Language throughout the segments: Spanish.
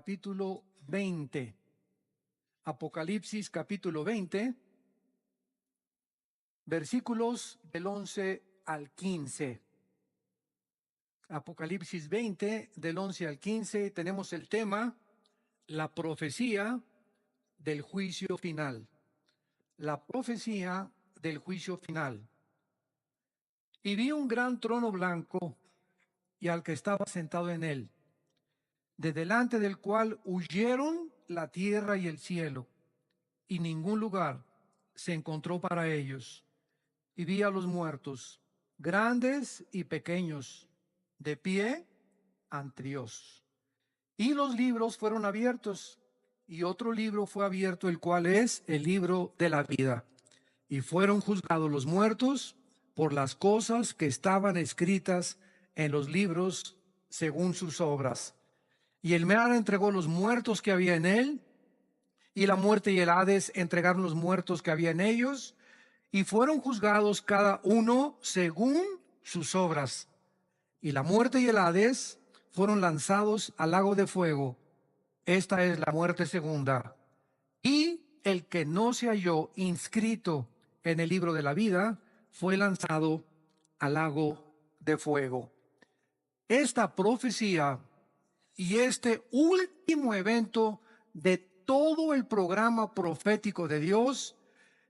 capítulo 20. Apocalipsis capítulo 20, versículos del 11 al 15. Apocalipsis 20, del 11 al 15, tenemos el tema, la profecía del juicio final. La profecía del juicio final. Y vi un gran trono blanco y al que estaba sentado en él, de delante del cual huyeron la tierra y el cielo, y ningún lugar se encontró para ellos. Y vi a los muertos, grandes y pequeños, de pie ante Dios. Y los libros fueron abiertos, y otro libro fue abierto, el cual es el libro de la vida. Y fueron juzgados los muertos por las cosas que estaban escritas en los libros según sus obras. Y el mar entregó los muertos que había en él, y la muerte y el Hades entregaron los muertos que había en ellos, y fueron juzgados cada uno según sus obras. Y la muerte y el Hades fueron lanzados al lago de fuego. Esta es la muerte segunda. Y el que no se halló inscrito en el libro de la vida fue lanzado al lago de fuego. Esta profecía y este último evento de todo el programa profético de Dios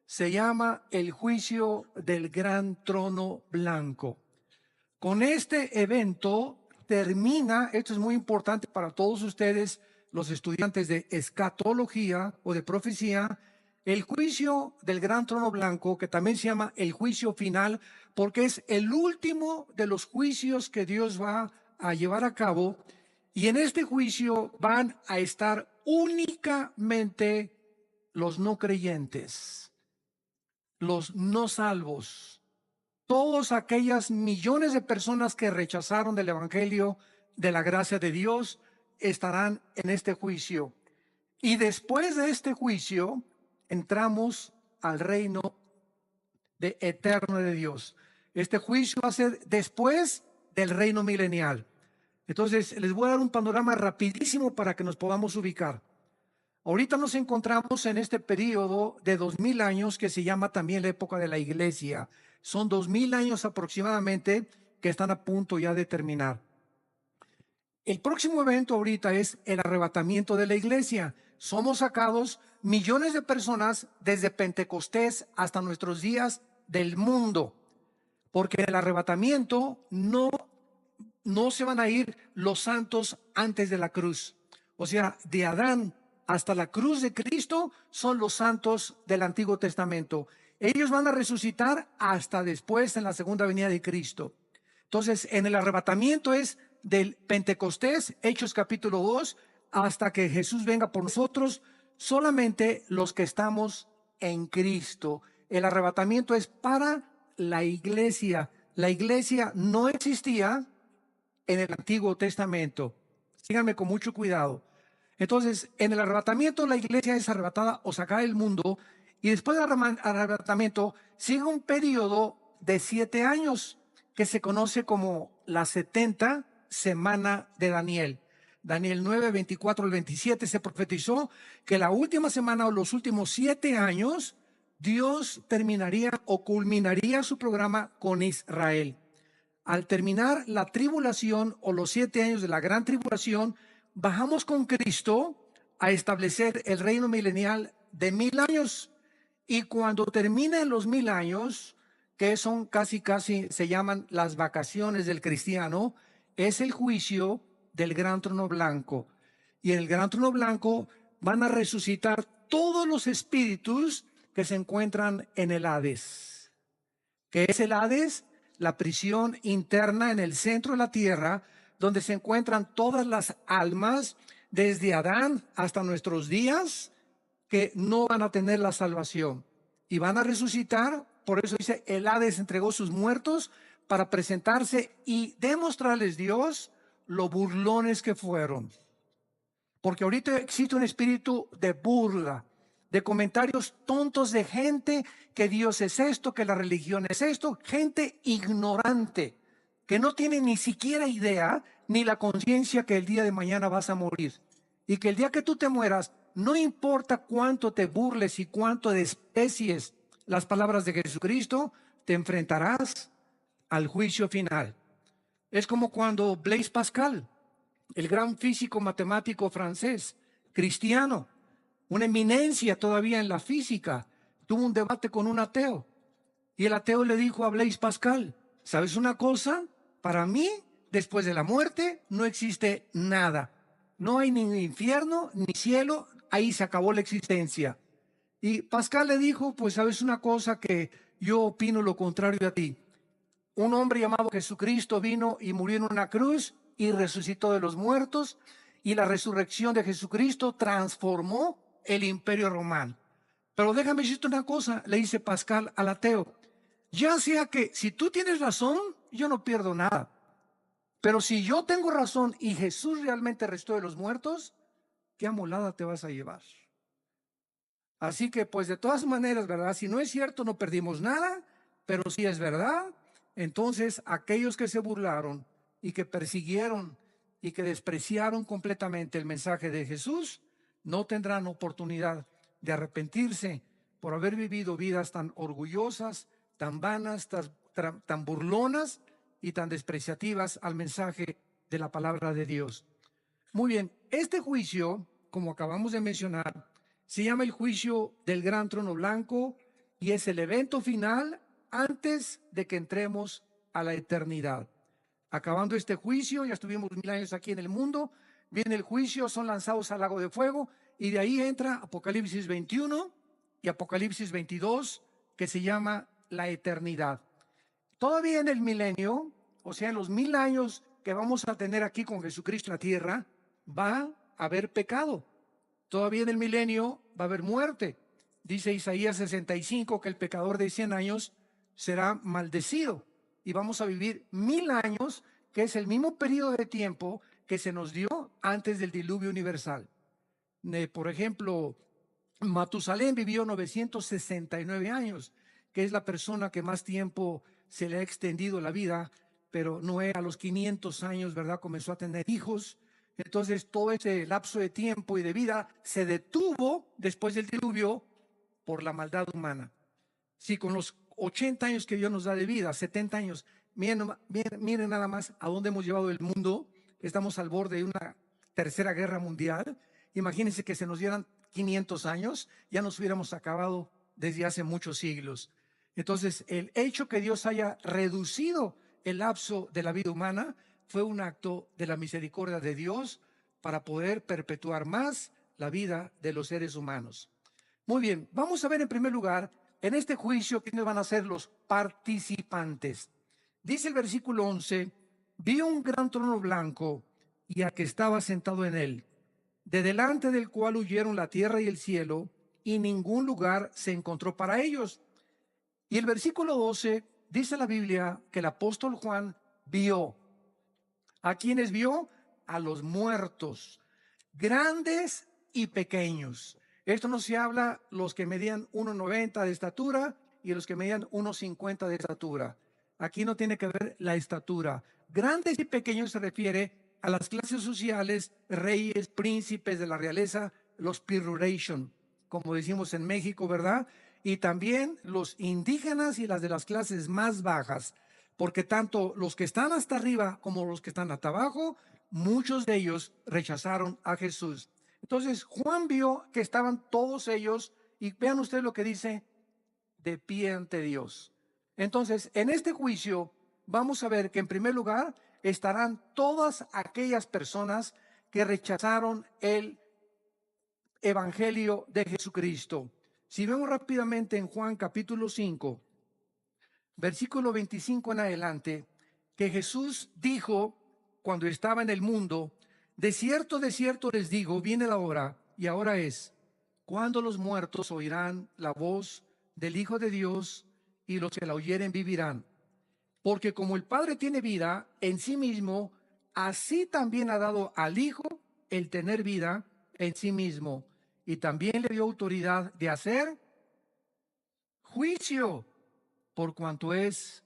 se llama el juicio del gran trono blanco. Con este evento termina, esto es muy importante para todos ustedes, los estudiantes de escatología o de profecía, el juicio del gran trono blanco, que también se llama el juicio final, porque es el último de los juicios que Dios va a llevar a cabo. Y en este juicio van a estar únicamente los no creyentes, los no salvos, todas aquellas millones de personas que rechazaron del evangelio de la gracia de Dios estarán en este juicio. Y después de este juicio entramos al reino eterno de Dios. Este juicio va a ser después del reino milenial. Entonces les voy a dar un panorama rapidísimo para que nos podamos ubicar. Ahorita nos encontramos en este periodo de 2000 años que se llama también la época de la iglesia. Son 2000 años aproximadamente que están a punto ya de terminar. El próximo evento ahorita es el arrebatamiento de la iglesia. Somos sacados millones de personas desde Pentecostés hasta nuestros días del mundo. Porque en el arrebatamiento no se van a ir los santos antes de la cruz. O sea, de Adán hasta la cruz de Cristo son los santos del Antiguo Testamento. Ellos van a resucitar hasta después en la segunda venida de Cristo. Entonces, en el arrebatamiento es del Pentecostés, Hechos capítulo 2, hasta que Jesús venga por nosotros, solamente los que estamos en Cristo. El arrebatamiento es para la iglesia. La iglesia no existía en el Antiguo Testamento. Síganme con mucho cuidado. Entonces, en el arrebatamiento la iglesia es arrebatada o sacada del mundo, y después del arrebatamiento sigue un periodo de 7 años que se conoce como la 70 semana de Daniel. Daniel 9, 24 al 27 se profetizó que la última semana o los últimos 7 años Dios terminaría o culminaría su programa con Israel. Al terminar la tribulación o los 7 años de la gran tribulación, bajamos con Cristo a establecer el reino milenial de 1000 años. Y cuando terminen los 1000 años, que son casi se llaman las vacaciones del cristiano, es el juicio del gran trono blanco. Y en el gran trono blanco van a resucitar todos los espíritus que se encuentran en el Hades. ¿Qué es el Hades? La prisión interna en el centro de la tierra, donde se encuentran todas las almas, desde Adán hasta nuestros días, que no van a tener la salvación y van a resucitar. Por eso dice, el Hades entregó sus muertos para presentarse y demostrarles Dios lo burlones que fueron. Porque ahorita existe un espíritu de burla, de comentarios tontos de gente que Dios es esto, que la religión es esto, gente ignorante, que no tiene ni siquiera idea ni la conciencia que el día de mañana vas a morir. Y que el día que tú te mueras, no importa cuánto te burles y cuánto desprecies las palabras de Jesucristo, te enfrentarás al juicio final. Es como cuando Blaise Pascal, el gran físico matemático francés, cristiano, una eminencia todavía en la física, tuvo un debate con un ateo. Y el ateo le dijo a Blaise Pascal, ¿sabes una cosa? Para mí, después de la muerte, no existe nada. No hay ni infierno ni cielo, ahí se acabó la existencia. Y Pascal le dijo, pues sabes una cosa, que yo opino lo contrario a ti. Un hombre llamado Jesucristo vino y murió en una cruz y resucitó de los muertos, y la resurrección de Jesucristo transformó el imperio romano. Pero déjame decirte una cosa, le dice Pascal al ateo, ya sea que si tú tienes razón, yo no pierdo nada. Pero si yo tengo razón y Jesús realmente resucitó de los muertos, ¿qué amolada te vas a llevar? Así que pues de todas maneras, ¿verdad? Si no es cierto, no perdimos nada, pero si es verdad, entonces aquellos que se burlaron y que persiguieron y que despreciaron completamente el mensaje de Jesús, no tendrán oportunidad de arrepentirse por haber vivido vidas tan orgullosas, tan vanas, tan burlonas y tan despreciativas al mensaje de la palabra de Dios. Muy bien, este juicio, como acabamos de mencionar, se llama el juicio del gran trono blanco y es el evento final antes de que entremos a la eternidad. Acabando este juicio, ya estuvimos 1000 años aquí en el mundo, viene el juicio, son lanzados al lago de fuego y de ahí entra Apocalipsis 21 y Apocalipsis 22, que se llama la eternidad. Todavía en el milenio, o sea, en los 1000 años que vamos a tener aquí con Jesucristo en la tierra, va a haber pecado. Todavía en el milenio va a haber muerte. Dice Isaías 65 que el pecador de 100 años será maldecido. Y vamos a vivir 1000 años, que es el mismo periodo de tiempo que se nos dio antes del diluvio universal. Por ejemplo, Matusalén vivió 969 años, que es la persona que más tiempo se le ha extendido la vida, pero Noé a los 500 años, ¿verdad?, comenzó a tener hijos. Entonces todo ese lapso de tiempo y de vida se detuvo después del diluvio por la maldad humana. Si con los 80 años que Dios nos da de vida, 70 años, miren nada más a dónde hemos llevado el mundo. Estamos al borde de una tercera guerra mundial. Imagínense que se nos dieran 500 años, ya nos hubiéramos acabado desde hace muchos siglos. Entonces, el hecho que Dios haya reducido el lapso de la vida humana fue un acto de la misericordia de Dios para poder perpetuar más la vida de los seres humanos. Muy bien, vamos a ver en primer lugar, en este juicio, quiénes van a ser los participantes. Dice el versículo 11, vi un gran trono blanco y al que estaba sentado en él, de delante del cual huyeron la tierra y el cielo, y ningún lugar se encontró para ellos. Y el versículo 12 dice la Biblia que el apóstol Juan vio. ¿A quiénes vio? A los muertos, grandes y pequeños. Esto no se habla los que medían 1,90 de estatura y los que medían 1,50 de estatura. Aquí no tiene que ver la estatura. Grandes y pequeños se refiere a las clases sociales, reyes, príncipes de la realeza, los peroration, como decimos en México, ¿verdad? Y también los indígenas y las de las clases más bajas, porque tanto los que están hasta arriba como los que están hasta abajo, muchos de ellos rechazaron a Jesús. Entonces Juan vio que estaban todos ellos, y vean ustedes lo que dice, de pie ante Dios. Entonces, en este juicio vamos a ver que en primer lugar estarán todas aquellas personas que rechazaron el evangelio de Jesucristo. Si vemos rápidamente en Juan capítulo 5, versículo 25 en adelante, que Jesús dijo cuando estaba en el mundo, de cierto les digo, viene la hora, y ahora es, cuando los muertos oirán la voz del Hijo de Dios, y los que la oyeren vivirán. Porque como el Padre tiene vida en sí mismo, así también ha dado al Hijo el tener vida en sí mismo. Y también le dio autoridad de hacer juicio, por cuanto es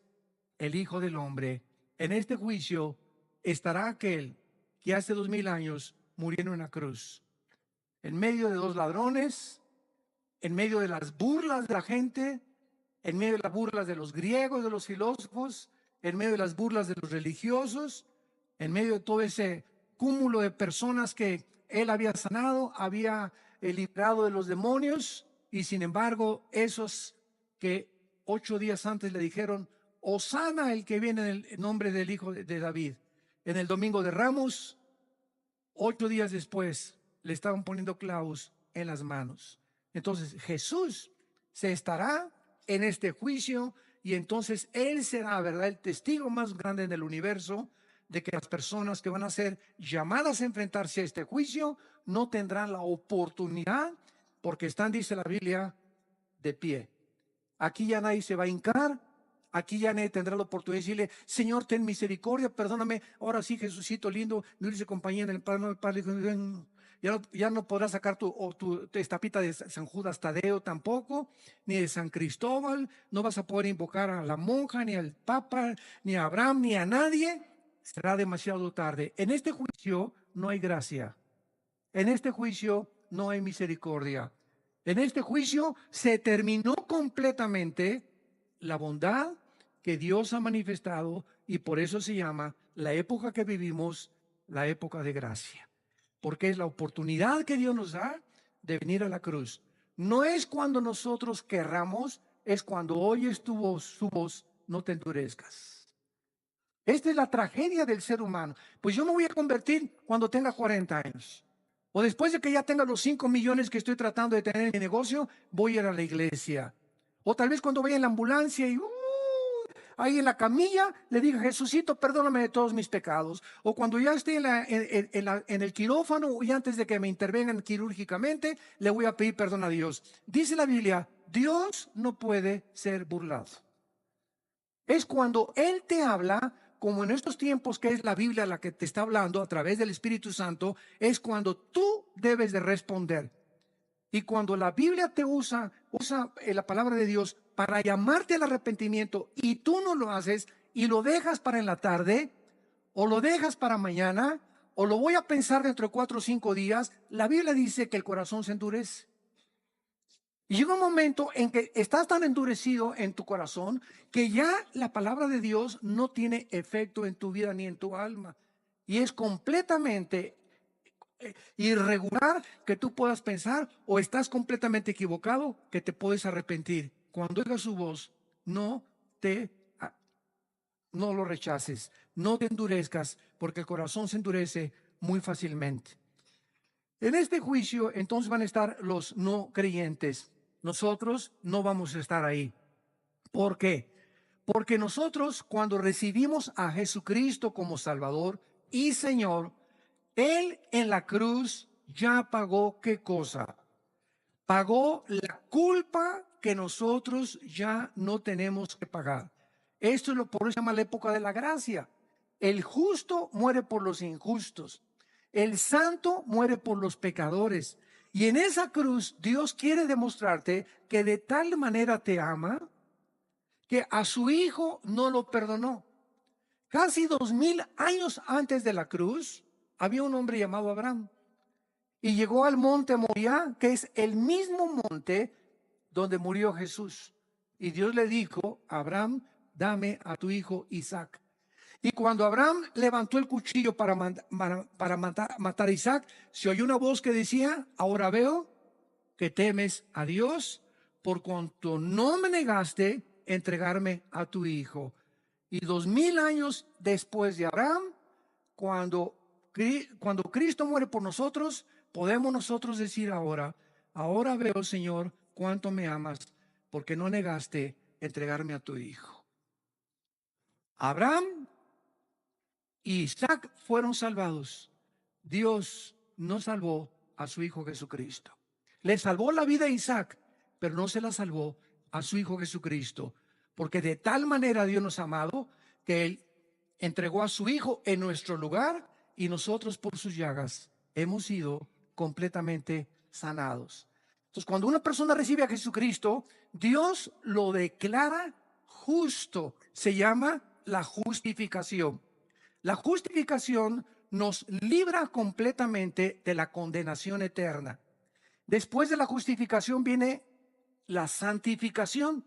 el Hijo del Hombre. En este juicio estará aquel que hace 2000 años murió en una cruz. en medio de dos ladrones, en medio de las burlas de la gente, en medio de las burlas de los griegos, de los filósofos, en medio de las burlas de los religiosos, en medio de todo ese cúmulo de personas que él había sanado, había librado de los demonios, y sin embargo, esos que 8 días antes le dijeron, Hosana el que viene en el nombre del Hijo de David, en el Domingo de Ramos, 8 días después le estaban poniendo clavos en las manos. Entonces Jesús se estará en este juicio, y entonces Él será, ¿verdad?, el testigo más grande en el universo de que las personas que van a ser llamadas a enfrentarse a este juicio no tendrán la oportunidad, porque están, dice la Biblia, de pie. Aquí ya nadie se va a hincar, aquí ya nadie tendrá la oportunidad de decirle, Señor, ten misericordia, perdóname, ahora sí, Jesucito lindo, me hice compañía en el Padre, ya no podrás sacar tu estapita de San Judas Tadeo tampoco, ni de San Cristóbal, no vas a poder invocar a la monja, ni al Papa, ni a Abraham, ni a nadie. Será demasiado tarde. En este juicio no hay gracia, en este juicio no hay misericordia. En este juicio se terminó completamente la bondad que Dios ha manifestado, y por eso se llama la época que vivimos, la época de gracia. Porque es la oportunidad que Dios nos da de venir a la cruz. No es cuando nosotros querramos, es cuando oyes su voz, no te endurezcas. Esta es la tragedia del ser humano. Pues yo me voy a convertir cuando tenga 40 años. O después de que ya tenga los 5 millones que estoy tratando de tener en mi negocio, voy a ir a la iglesia. O tal vez cuando vaya en la ambulancia y ahí en la camilla le diga, Jesucito, perdóname de todos mis pecados. O cuando ya esté en el quirófano y antes de que me intervengan quirúrgicamente, le voy a pedir perdón a Dios. Dice la Biblia, Dios no puede ser burlado. Es cuando Él te habla, como en estos tiempos que es la Biblia la que te está hablando a través del Espíritu Santo, es cuando tú debes de responder. Y cuando la Biblia te usa la palabra de Dios para llamarte al arrepentimiento, y tú no lo haces y lo dejas para en la tarde, o lo dejas para mañana, o lo voy a pensar dentro de 4 o 5 días, la Biblia dice que el corazón se endurece. Y llega un momento en que estás tan endurecido en tu corazón que ya la palabra de Dios no tiene efecto en tu vida ni en tu alma. Y es completamente irregular que tú puedas pensar, o estás completamente equivocado que te puedes arrepentir. Cuando oigas su voz, no lo rechaces, no te endurezcas, porque el corazón se endurece muy fácilmente. En este juicio entonces van a estar los no creyentes. Nosotros no vamos a estar ahí. ¿Por qué? Porque nosotros, cuando recibimos a Jesucristo como Salvador y Señor, Él en la cruz ya pagó, ¿qué cosa? Pagó la culpa que nosotros ya no tenemos que pagar. Esto es por eso se llama la época de la gracia. El justo muere por los injustos. El santo muere por los pecadores. Y en esa cruz Dios quiere demostrarte que de tal manera te ama que a su hijo no lo perdonó. Casi 2000 años antes de la cruz había un hombre llamado Abraham, y llegó al monte Moriah, que es el mismo monte donde murió Jesús. Y Dios le dijo, Abraham, dame a tu hijo Isaac. Y cuando Abraham levantó el cuchillo para matar a Isaac, se oyó una voz que decía, ahora veo que temes a Dios, por cuanto no me negaste entregarme a tu hijo. Y 2000 años después de Abraham, cuando Cristo muere por nosotros, podemos nosotros decir ahora veo, Señor, cuánto me amas, porque no negaste entregarme a tu hijo. Abraham y Isaac fueron salvados. Dios no salvó a su hijo Jesucristo. Le salvó la vida a Isaac, pero no se la salvó a su hijo Jesucristo, porque de tal manera Dios nos ha amado que Él entregó a su hijo en nuestro lugar, y nosotros por sus llagas hemos sido completamente sanados. Entonces, cuando una persona recibe a Jesucristo, Dios lo declara justo. Se llama la justificación. La justificación nos libra completamente de la condenación eterna. Después de la justificación viene la santificación,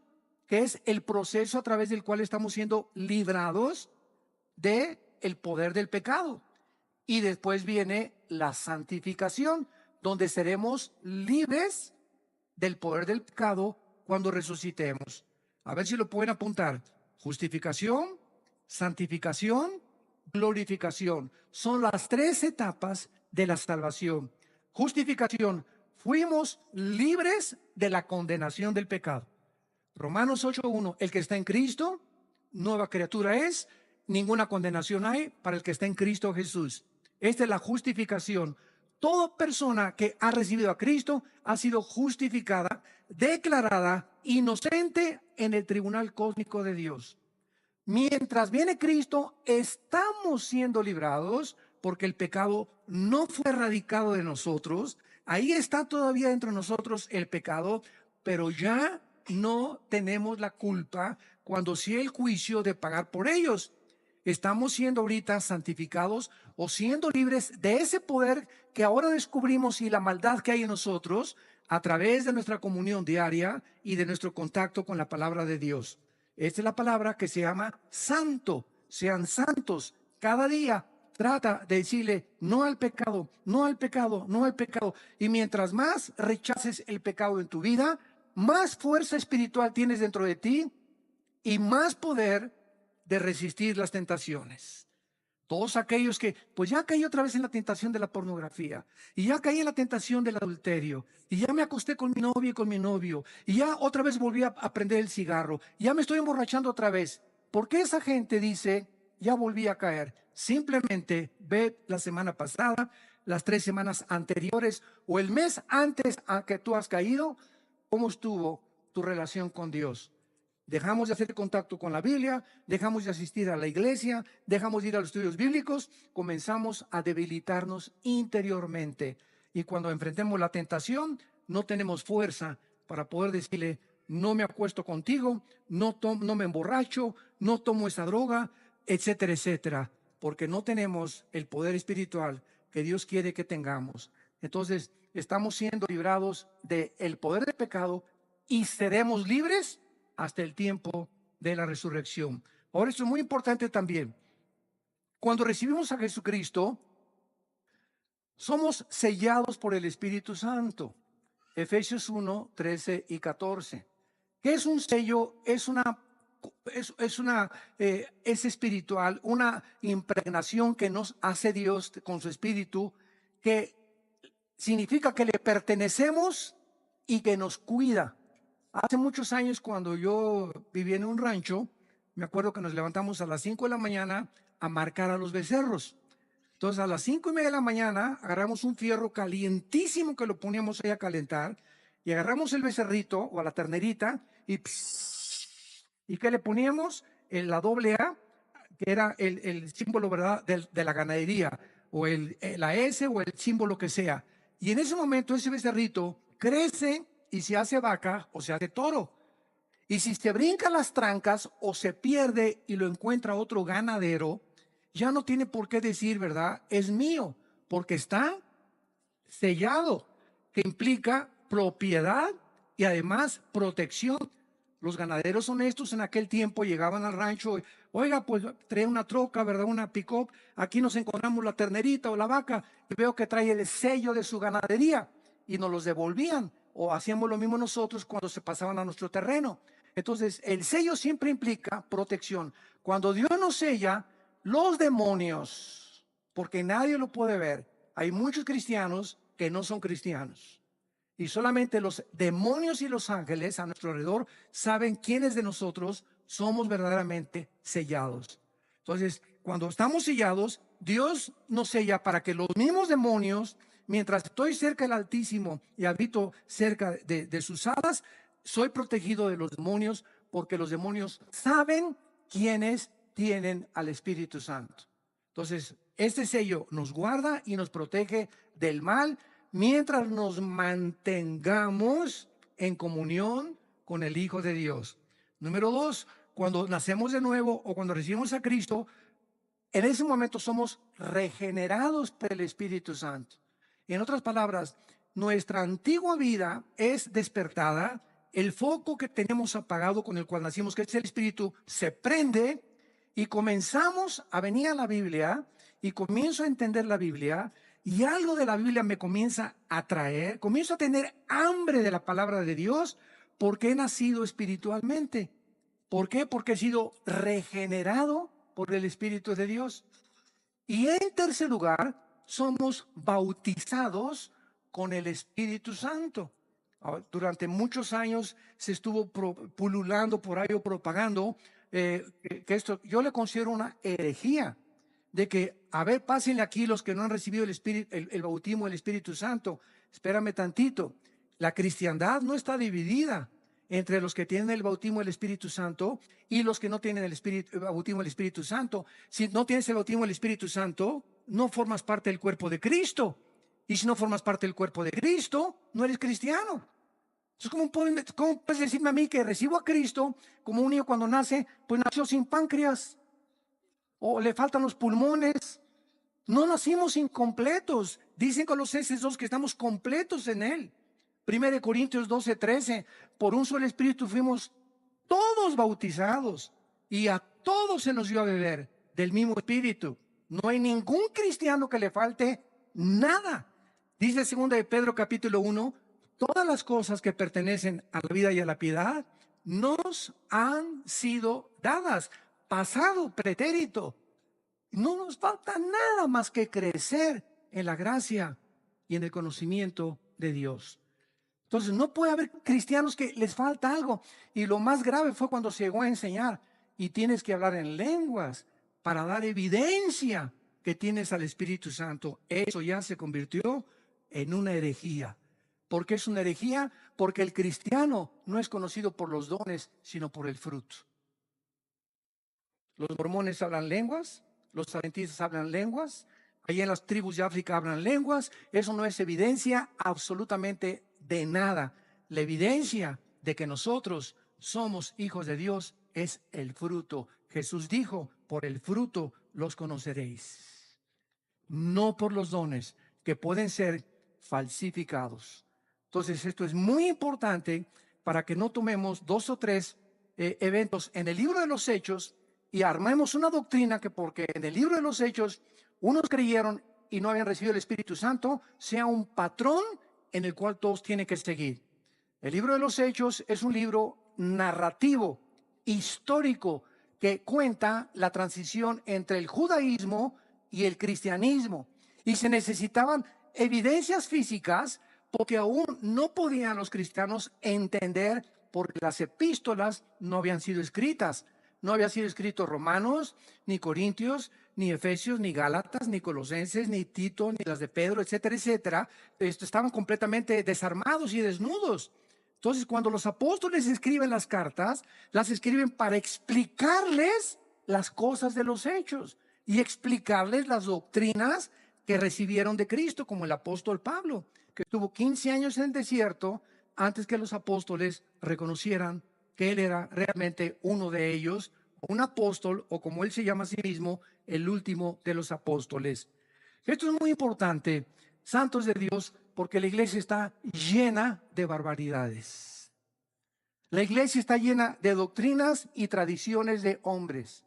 que es el proceso a través del cual estamos siendo librados de el poder del pecado. Y después viene la santificación, donde seremos libres del poder del pecado cuando resucitemos. A ver si lo pueden apuntar. Justificación, santificación, glorificación. Son las tres etapas de la salvación. Justificación, fuimos libres de la condenación del pecado. Romanos 8:1, el que está en Cristo, nueva criatura es, ninguna condenación hay para el que está en Cristo Jesús. Esta es la justificación. Toda persona que ha recibido a Cristo ha sido justificada, declarada inocente en el tribunal cósmico de Dios. Mientras viene Cristo, estamos siendo librados porque el pecado no fue erradicado de nosotros. Ahí está todavía dentro de nosotros el pecado, pero ya no tenemos la culpa cuando sea el juicio de pagar por ellos. Estamos siendo ahorita santificados o siendo libres de ese poder que ahora descubrimos y la maldad que hay en nosotros a través de nuestra comunión diaria y de nuestro contacto con la palabra de Dios. Esta es la palabra que se llama santo. Sean santos. Cada día trata de decirle no al pecado, no al pecado, no al pecado. Y mientras más rechaces el pecado en tu vida, más fuerza espiritual tienes dentro de ti y más poder de resistir las tentaciones. Todos aquellos que, pues ya caí otra vez en la tentación de la pornografía, y ya caí en la tentación del adulterio, y ya me acosté con mi novia y con mi novio, y ya otra vez volví a prender el cigarro, y ya me estoy emborrachando otra vez. ¿Por qué esa gente dice, ya volví a caer? Simplemente ve la semana pasada, las 3 semanas anteriores, o el mes antes a que tú has caído, ¿cómo estuvo tu relación con Dios? Dejamos de hacer contacto con la Biblia, dejamos de asistir a la iglesia, dejamos de ir a los estudios bíblicos, comenzamos a debilitarnos interiormente. Y cuando enfrentemos la tentación, no tenemos fuerza para poder decirle, no me acuesto contigo, no me emborracho, no tomo esa droga, etcétera, etcétera, porque no tenemos el poder espiritual que Dios quiere que tengamos. Entonces, estamos siendo librados del poder del pecado y seremos libres hasta el tiempo de la resurrección. Ahora, esto es muy importante también. Cuando recibimos a Jesucristo, somos sellados por el Espíritu Santo. Efesios 1, 13 y 14. ¿Qué es un sello? Es espiritual, una impregnación que nos hace Dios con su Espíritu, que significa que le pertenecemos y que nos cuida. Hace muchos años, cuando yo vivía en un rancho, me acuerdo que nos levantamos a las 5 de la mañana a marcar a los becerros. Entonces, a las 5:30 de la mañana, agarramos un fierro calientísimo que lo poníamos ahí a calentar, y agarramos el becerrito o a la ternerita, ¿y qué le poníamos? La doble A, que era el símbolo, ¿verdad?, de la ganadería, o la S, o el símbolo que sea. Y en ese momento, ese becerrito crece y se hace vaca o se hace toro. Y si se brinca las trancas o se pierde y lo encuentra otro ganadero, ya no tiene por qué decir, ¿verdad?, es mío, porque está sellado, que implica propiedad y además protección. Los ganaderos honestos en aquel tiempo llegaban al rancho, oiga, pues trae una troca, ¿verdad?, una pick-up, aquí nos encontramos la ternerita o la vaca, y veo que trae el sello de su ganadería, y nos los devolvían. O hacíamos lo mismo nosotros cuando se pasaban a nuestro terreno. Entonces, el sello siempre implica protección. Cuando Dios nos sella, los demonios, porque nadie lo puede ver, hay muchos cristianos que no son cristianos. Y solamente los demonios y los ángeles a nuestro alrededor saben quiénes de nosotros somos verdaderamente sellados. Entonces, cuando estamos sellados, Dios nos sella para que los mismos demonios, mientras estoy cerca del Altísimo y habito cerca de sus alas, soy protegido de los demonios, porque los demonios saben quiénes tienen al Espíritu Santo. Entonces, este sello nos guarda y nos protege del mal mientras nos mantengamos en comunión con el Hijo de Dios. Número 2, cuando nacemos de nuevo o cuando recibimos a Cristo, en ese momento somos regenerados por el Espíritu Santo. En otras palabras, nuestra antigua vida es despertada, el foco que tenemos apagado con el cual nacimos, que es el Espíritu, se prende y comenzamos a venir a la Biblia y comienzo a entender la Biblia y algo de la Biblia me comienza a atraer, comienzo a tener hambre de la palabra de Dios porque he nacido espiritualmente. ¿Por qué? Porque he sido regenerado por el Espíritu de Dios. Y en tercer lugar, somos bautizados con el Espíritu Santo. Durante muchos años se estuvo pululando por ahí o propagando que esto yo le considero una herejía, de que, a ver, pásenle aquí los que no han recibido el bautismo del Espíritu Santo. Espérame tantito. La cristiandad no está dividida entre los que tienen el bautismo del Espíritu Santo y los que no tienen el bautismo del Espíritu Santo. Si no tienes el bautismo del Espíritu Santo, no formas parte del cuerpo de Cristo. Y si no formas parte del cuerpo de Cristo, no eres cristiano. Entonces, ¿cómo puedes decirme a mí que recibo a Cristo como un niño cuando nace, pues nació sin páncreas? O le faltan los pulmones. No nacimos incompletos. Dicen Colosenses 2 que estamos completos en Él. 1 Corintios 12:13, por un solo Espíritu fuimos todos bautizados y a todos se nos dio a beber del mismo Espíritu. No hay ningún cristiano que le falte nada. Dice 2 de Pedro capítulo 1, todas las cosas que pertenecen a la vida y a la piedad nos han sido dadas, pasado, pretérito. No nos falta nada más que crecer en la gracia y en el conocimiento de Dios. Entonces no puede haber cristianos que les falta algo. Y lo más grave fue cuando se llegó a enseñar y tienes que hablar en lenguas para dar evidencia que tienes al Espíritu Santo. Eso ya se convirtió en una herejía. ¿Por qué es una herejía? Porque el cristiano no es conocido por los dones, sino por el fruto. Los mormones hablan lenguas, los adventistas hablan lenguas, allá en las tribus de África hablan lenguas. Eso no es evidencia absolutamente de nada. La evidencia de que nosotros somos hijos de Dios es el fruto. Jesús dijo, por el fruto los conoceréis, no por los dones que pueden ser falsificados. Entonces esto es muy importante para que no tomemos 2 o 3 eventos en el libro de los Hechos y armemos una doctrina que porque en el libro de los Hechos unos creyeron y no habían recibido el Espíritu Santo, sea un patrón en el cual todos tienen que seguir. El libro de los Hechos es un libro narrativo, histórico, que cuenta la transición entre el judaísmo y el cristianismo. Y se necesitaban evidencias físicas porque aún no podían los cristianos entender porque las epístolas no habían sido escritas. No había sido escrito Romanos, ni Corintios, ni Efesios, ni Gálatas, ni Colosenses, ni Tito, ni las de Pedro, etcétera, etcétera. Estaban completamente desarmados y desnudos. Entonces, cuando los apóstoles escriben las cartas, las escriben para explicarles las cosas de los hechos y explicarles las doctrinas que recibieron de Cristo, como el apóstol Pablo, que estuvo 15 años en el desierto antes que los apóstoles reconocieran que él era realmente uno de ellos, un apóstol, o como él se llama a sí mismo, el último de los apóstoles. Esto es muy importante, santos de Dios, porque la iglesia está llena de barbaridades. La iglesia está llena de doctrinas y tradiciones de hombres.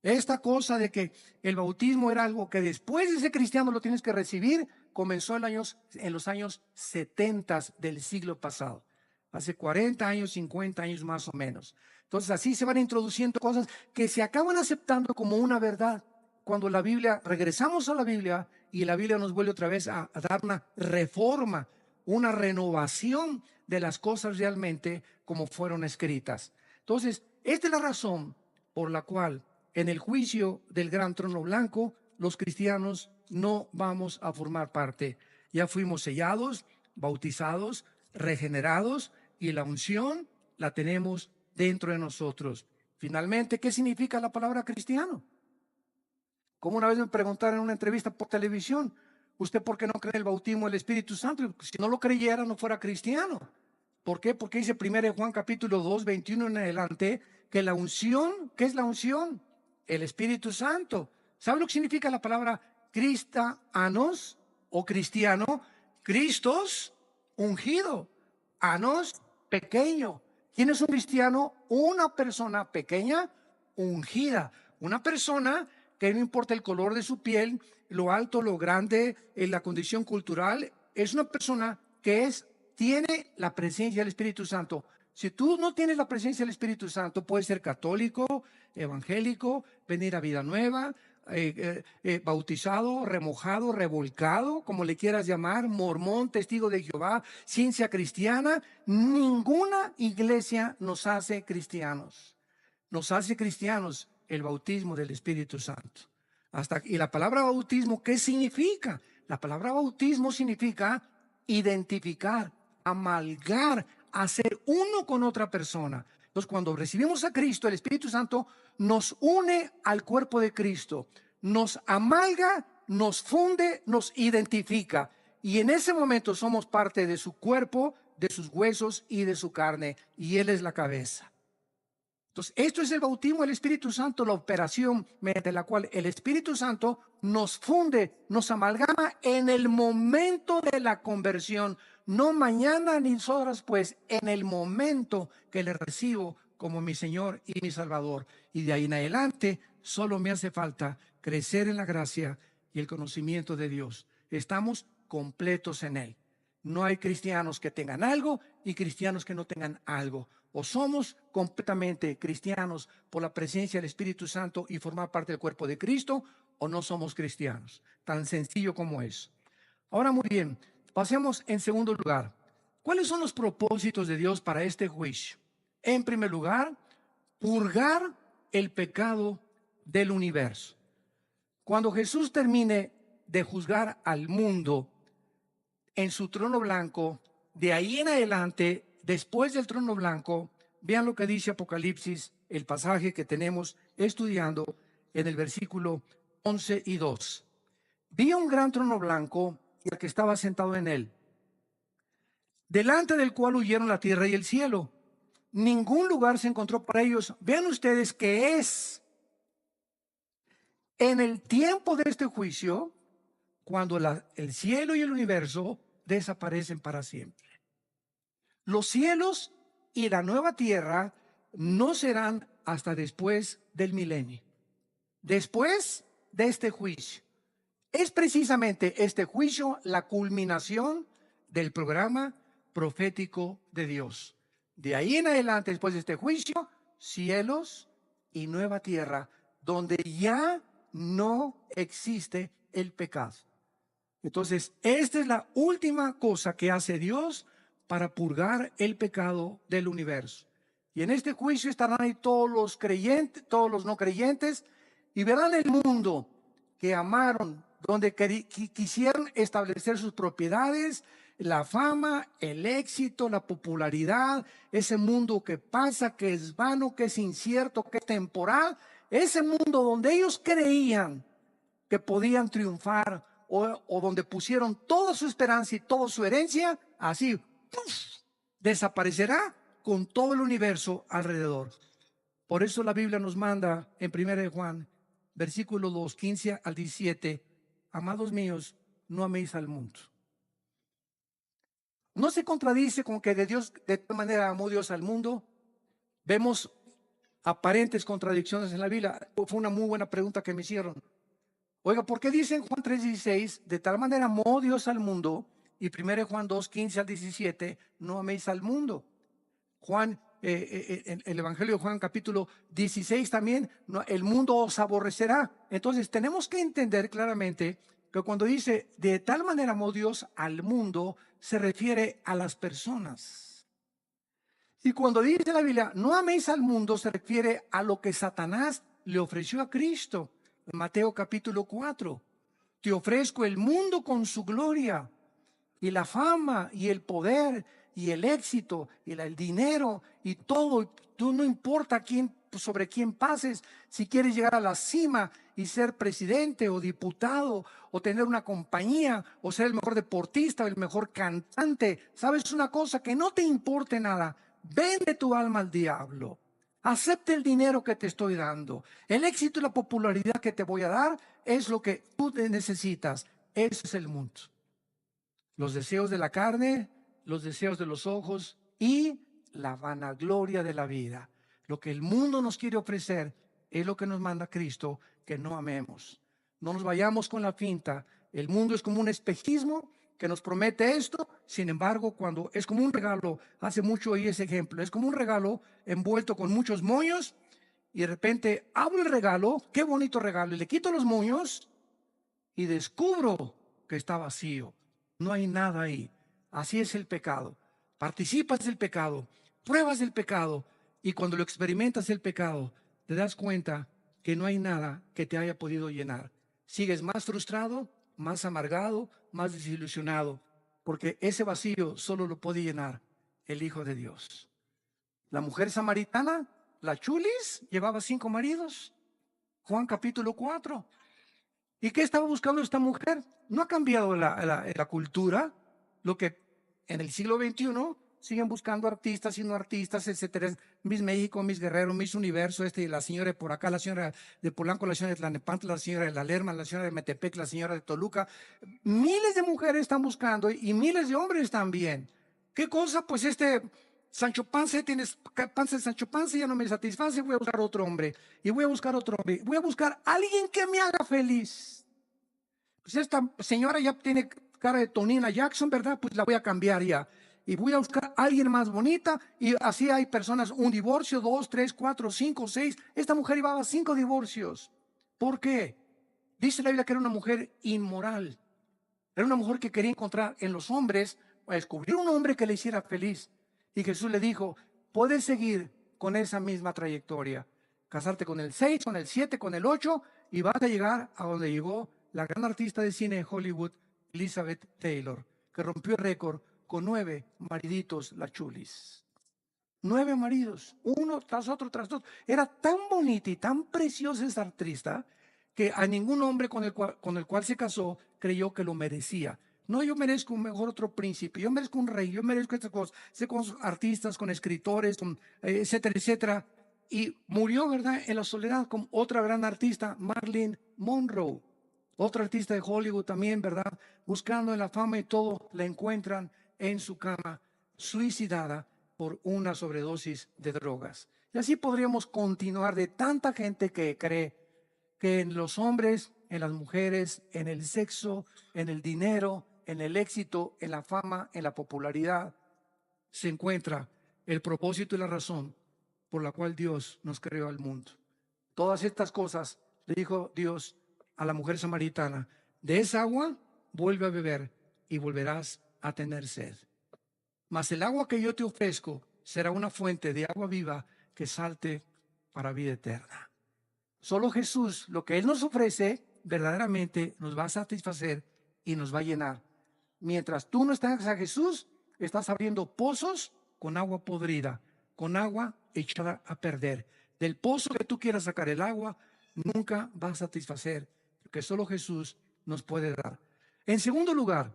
Esta cosa de que el bautismo era algo que después de ser cristiano lo tienes que recibir, comenzó en los años 70 del siglo pasado. Hace 40 años, 50 años más o menos. Entonces así se van introduciendo cosas que se acaban aceptando como una verdad. Cuando la Biblia, regresamos a la Biblia y la Biblia nos vuelve otra vez a dar una reforma, una renovación de las cosas realmente como fueron escritas. Entonces, esta es la razón por la cual en el juicio del gran trono blanco, los cristianos no vamos a formar parte. Ya fuimos sellados, bautizados, regenerados, y la unción la tenemos dentro de nosotros. Finalmente, ¿qué significa la palabra cristiano? Como una vez me preguntaron en una entrevista por televisión, ¿usted por qué no cree en el bautismo del Espíritu Santo? Si no lo creyera, no fuera cristiano. ¿Por qué? Porque dice 1 Juan capítulo 2, 21 en adelante, que la unción, ¿qué es la unción? El Espíritu Santo. ¿Sabe lo que significa la palabra cristianos o cristiano? Cristos ungido, anos, pequeño. ¿Quién es un cristiano? Una persona pequeña, ungida. Una persona que no importa el color de su piel, lo alto, lo grande, la condición cultural, es una persona que tiene la presencia del Espíritu Santo. Si tú no tienes la presencia del Espíritu Santo, puedes ser católico, evangélico, venir a vida nueva, bautizado, remojado, revolcado, como le quieras llamar, mormón, testigo de Jehová, ciencia cristiana. Ninguna iglesia nos hace cristianos. Nos hace cristianos el bautismo del Espíritu Santo. Y la palabra bautismo, ¿qué significa? La palabra bautismo significa identificar, amalgar, hacer uno con otra persona. Entonces, cuando recibimos a Cristo, el Espíritu Santo nos une al cuerpo de Cristo, nos amalga, nos funde, nos identifica. Y en ese momento somos parte de su cuerpo, de sus huesos y de su carne. Y Él es la cabeza. Entonces, esto es el bautismo del Espíritu Santo, la operación mediante la cual el Espíritu Santo nos funde, nos amalgama en el momento de la conversión, no mañana ni horas después, en el momento que le recibo como mi Señor y mi Salvador. Y de ahí en adelante, solo me hace falta crecer en la gracia y el conocimiento de Dios. Estamos completos en Él. No hay cristianos que tengan algo y cristianos que no tengan algo. O somos completamente cristianos por la presencia del Espíritu Santo y formar parte del cuerpo de Cristo, o no somos cristianos. Tan sencillo como es. Ahora, muy bien, pasemos en segundo lugar. ¿Cuáles son los propósitos de Dios para este juicio? En primer lugar, purgar el pecado del universo. Cuando Jesús termine de juzgar al mundo en su trono blanco, de ahí en adelante, después del trono blanco, vean lo que dice Apocalipsis, el pasaje que tenemos estudiando en el versículo 11 y 2. Vi un gran trono blanco y al que estaba sentado en él, delante del cual huyeron la tierra y el cielo. Ningún lugar se encontró para ellos. Vean ustedes que es en el tiempo de este juicio cuando el cielo y el universo desaparecen para siempre. Los cielos y la nueva tierra no serán hasta después del milenio, después de este juicio. Es precisamente este juicio la culminación del programa profético de Dios. De ahí en adelante, después de este juicio, cielos y nueva tierra, donde ya no existe el pecado. Entonces, esta es la última cosa que hace Dios para purgar el pecado del universo. Y en este juicio estarán ahí todos los creyentes, todos los no creyentes, y verán el mundo que amaron, donde quisieron establecer sus propiedades, la fama, el éxito, la popularidad, ese mundo que pasa, que es vano, que es incierto, que es temporal, ese mundo donde ellos creían que podían triunfar, o donde pusieron toda su esperanza y toda su herencia, así ¡puf!, desaparecerá con todo el universo alrededor. Por eso la Biblia nos manda en 1 Juan, versículo 2, 15 al 17, amados míos, no améis al mundo. No se contradice con que de tal manera amó Dios al mundo. Vemos aparentes contradicciones en la Biblia. Fue una muy buena pregunta que me hicieron. Oiga, ¿por qué dice en Juan 3:16, de tal manera amó Dios al mundo? Y 1 Juan 2:15 al 17, no améis al mundo. Juan, el Evangelio de Juan capítulo 16 también, no, el mundo os aborrecerá. Entonces tenemos que entender claramente que cuando dice de tal manera amó Dios al mundo, se refiere a las personas. Y cuando dice la Biblia, no améis al mundo, se refiere a lo que Satanás le ofreció a Cristo. En Mateo capítulo 4, te ofrezco el mundo con su gloria, y la fama, y el poder, y el éxito, y el dinero, y todo. Tú no importa sobre quién pases, si quieres llegar a la cima y ser presidente o diputado, o tener una compañía, o ser el mejor deportista, o el mejor cantante. ¿Sabes una cosa? Que no te importe nada. Vende tu alma al diablo. Acepte el dinero que te estoy dando. El éxito y la popularidad que te voy a dar es lo que tú necesitas. Eso es el mundo. Los deseos de la carne, los deseos de los ojos y la vanagloria de la vida. Lo que el mundo nos quiere ofrecer es lo que nos manda Cristo, que no amemos. No nos vayamos con la finta. El mundo es como un espejismo que nos promete esto. Sin embargo, cuando es como un regalo, hace mucho oí ese ejemplo, es como un regalo envuelto con muchos moños, y de repente abro el regalo, qué bonito regalo, y le quito los moños y descubro que está vacío. No hay nada ahí. Así es el pecado. Participas del pecado, pruebas del pecado, y cuando lo experimentas el pecado, te das cuenta que no hay nada que te haya podido llenar. Sigues más frustrado, más amargado, más desilusionado, porque ese vacío solo lo puede llenar el Hijo de Dios. La mujer samaritana, la chulis, llevaba 5 maridos. Juan capítulo 4. ¿Y qué estaba buscando esta mujer? No ha cambiado la cultura, lo que en el siglo XXI siguen buscando artistas y no artistas, etcétera. Miss México, Miss Guerrero, Miss Universo, la señora de por acá, la señora de Polanco, la señora de Tlalnepantla, la señora de La Lerma, la señora de Metepec, la señora de Toluca. Miles de mujeres están buscando y miles de hombres también. ¿Qué cosa? Pues Sancho Panza, tienes panza de Sancho Panza, ya no me satisface, voy a buscar otro hombre. Y voy a buscar otro hombre. Voy a buscar a alguien que me haga feliz. Pues esta señora ya tiene cara de Tonina Jackson, ¿verdad? Pues la voy a cambiar ya. Y voy a buscar a alguien más bonita. Y así hay personas, un divorcio, 2, 3, 4, 5, 6. Esta mujer llevaba 5 divorcios. ¿Por qué? Dice la Biblia que era una mujer inmoral. Era una mujer que quería encontrar en los hombres, descubrir un hombre que le hiciera feliz. Y Jesús le dijo, puedes seguir con esa misma trayectoria. Casarte con el 6, con el 7, con el 8, y vas a llegar a donde llegó la gran artista de cine de Hollywood, Elizabeth Taylor, que rompió el récord con 9 mariditos, la chulis. 9 maridos, uno tras otro, tras otro. Era tan bonita y tan preciosa esa artista que a ningún hombre con el cual se casó creyó que lo merecía. No, yo merezco un mejor otro príncipe, yo merezco un rey, yo merezco estas cosas. Sé con artistas, con escritores, etcétera, etcétera. Y murió, ¿verdad?, en la soledad con otra gran artista, Marilyn Monroe. Otra artista de Hollywood también, ¿verdad? Buscando en la fama y todo, la encuentran en su cama, suicidada por una sobredosis de drogas. Y así podríamos continuar de tanta gente que cree que en los hombres, en las mujeres, en el sexo, en el dinero, en el éxito, en la fama, en la popularidad, se encuentra el propósito y la razón por la cual Dios nos creó al mundo. Todas estas cosas le dijo Dios a la mujer samaritana: de esa agua vuelve a beber y volverás a tener sed. Mas el agua que yo te ofrezco será una fuente de agua viva que salte para vida eterna. Solo Jesús, lo que Él nos ofrece, verdaderamente nos va a satisfacer y nos va a llenar. Mientras tú no estás a Jesús, estás abriendo pozos con agua podrida, con agua echada a perder. Del pozo que tú quieras sacar el agua, nunca va a satisfacer, porque solo Jesús nos puede dar. En segundo lugar,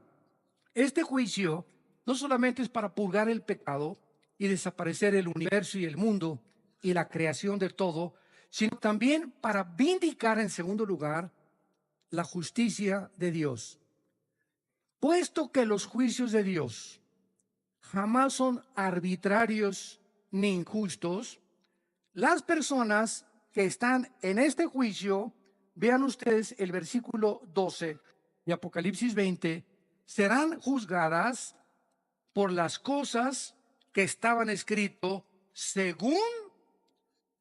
este juicio no solamente es para purgar el pecado y desaparecer el universo y el mundo y la creación de todo, sino también para vindicar, en segundo lugar, la justicia de Dios. Puesto que los juicios de Dios jamás son arbitrarios ni injustos, las personas que están en este juicio, vean ustedes el versículo 12 de Apocalipsis 20, serán juzgadas por las cosas que estaban escritas según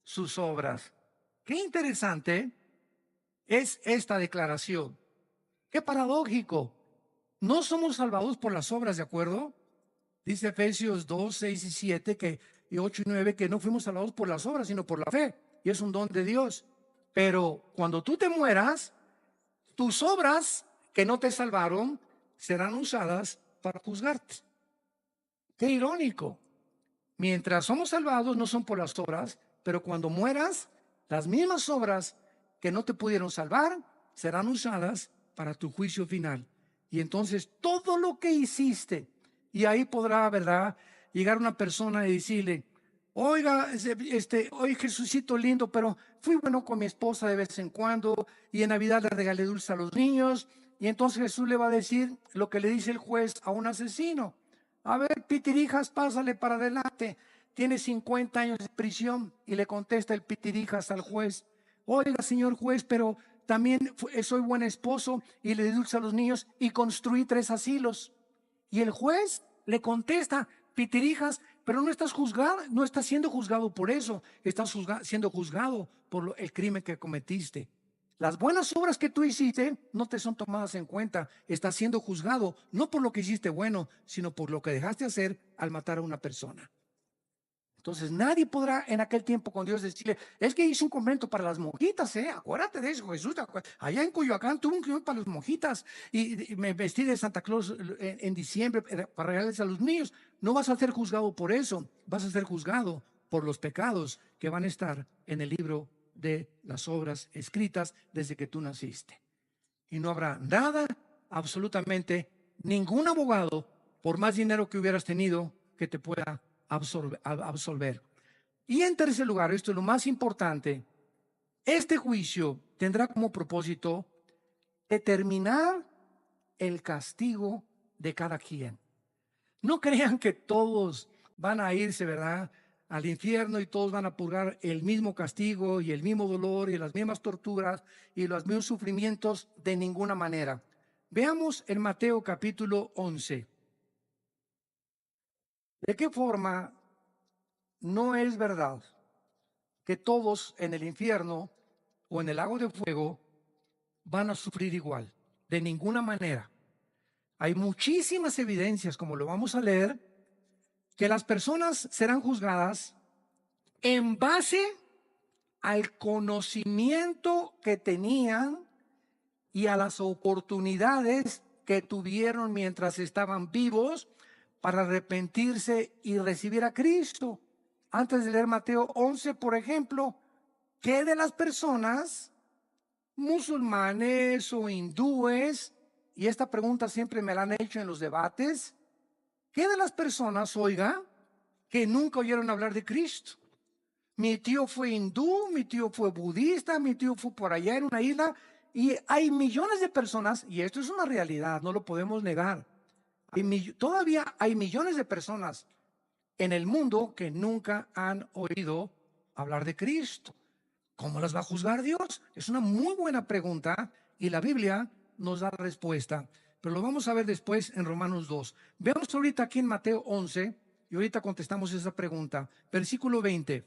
sus obras. Qué interesante es esta declaración. Qué paradójico. No somos salvados por las obras, ¿de acuerdo? Dice Efesios 2, 6 y 7 y 8 y 9 que no fuimos salvados por las obras, sino por la fe. Y es un don de Dios. Pero cuando tú te mueras, tus obras que no te salvaron serán usadas para juzgarte. Qué irónico. Mientras somos salvados no son por las obras, pero cuando mueras, las mismas obras que no te pudieron salvar serán usadas para tu juicio final. Y entonces todo lo que hiciste, y ahí podrá, ¿verdad?, llegar una persona y decirle: oiga, oye, Jesucito lindo, pero fui bueno con mi esposa de vez en cuando, y en Navidad le regalé dulce a los niños. Y entonces Jesús le va a decir lo que le dice el juez a un asesino: A ver, Pitirijas, pásale para adelante. Tiene 50 años de prisión. Y le contesta el Pitirijas al juez: oiga, señor juez, pero también soy buen esposo y le dulce a los niños y construí 3 asilos. Y el juez le contesta: Pitirijas, pero no estás juzgado, no estás siendo juzgado por eso, estás siendo juzgado por el crimen que cometiste. Las buenas obras que tú hiciste no te son tomadas en cuenta. Estás siendo juzgado no por lo que hiciste bueno, sino por lo que dejaste hacer al matar a una persona. Entonces nadie podrá en aquel tiempo con Dios decirle: es que hice un convento para las monjitas, acuérdate de eso, Jesús. Allá en Coyoacán tuve un convento para las monjitas y me vestí de Santa Claus en diciembre para regalarles a los niños. No vas a ser juzgado por eso, vas a ser juzgado por los pecados que van a estar en el libro de las obras escritas desde que tú naciste. Y no habrá nada, absolutamente ningún abogado, por más dinero que hubieras tenido, que te pueda absolver. Y en tercer lugar, esto es lo más importante, este juicio tendrá como propósito determinar el castigo de cada quien. No crean que todos van a irse, ¿verdad?, al infierno y todos van a purgar el mismo castigo y el mismo dolor y las mismas torturas y los mismos sufrimientos, de ninguna manera. Veamos en Mateo capítulo 11. ¿De qué forma no es verdad que todos en el infierno o en el lago de fuego van a sufrir igual? De ninguna manera. Hay muchísimas evidencias, como lo vamos a leer, que las personas serán juzgadas en base al conocimiento que tenían y a las oportunidades que tuvieron mientras estaban vivos para arrepentirse y recibir a Cristo. Antes de leer Mateo 11, por ejemplo, ¿qué de las personas musulmanes o hindúes? Y esta pregunta siempre me la han hecho en los debates. ¿Qué de las personas, oiga, que nunca oyeron hablar de Cristo? Mi tío fue hindú, mi tío fue budista, mi tío fue por allá en una isla. Y hay millones de personas, y esto es una realidad, no lo podemos negar. Todavía hay millones de personas en el mundo que nunca han oído hablar de Cristo. ¿Cómo las va a juzgar Dios? Es una muy buena pregunta y la Biblia nos da la respuesta. Pero lo vamos a ver después en Romanos 2. Veamos ahorita aquí en Mateo 11 y ahorita contestamos esa pregunta. Versículo 20.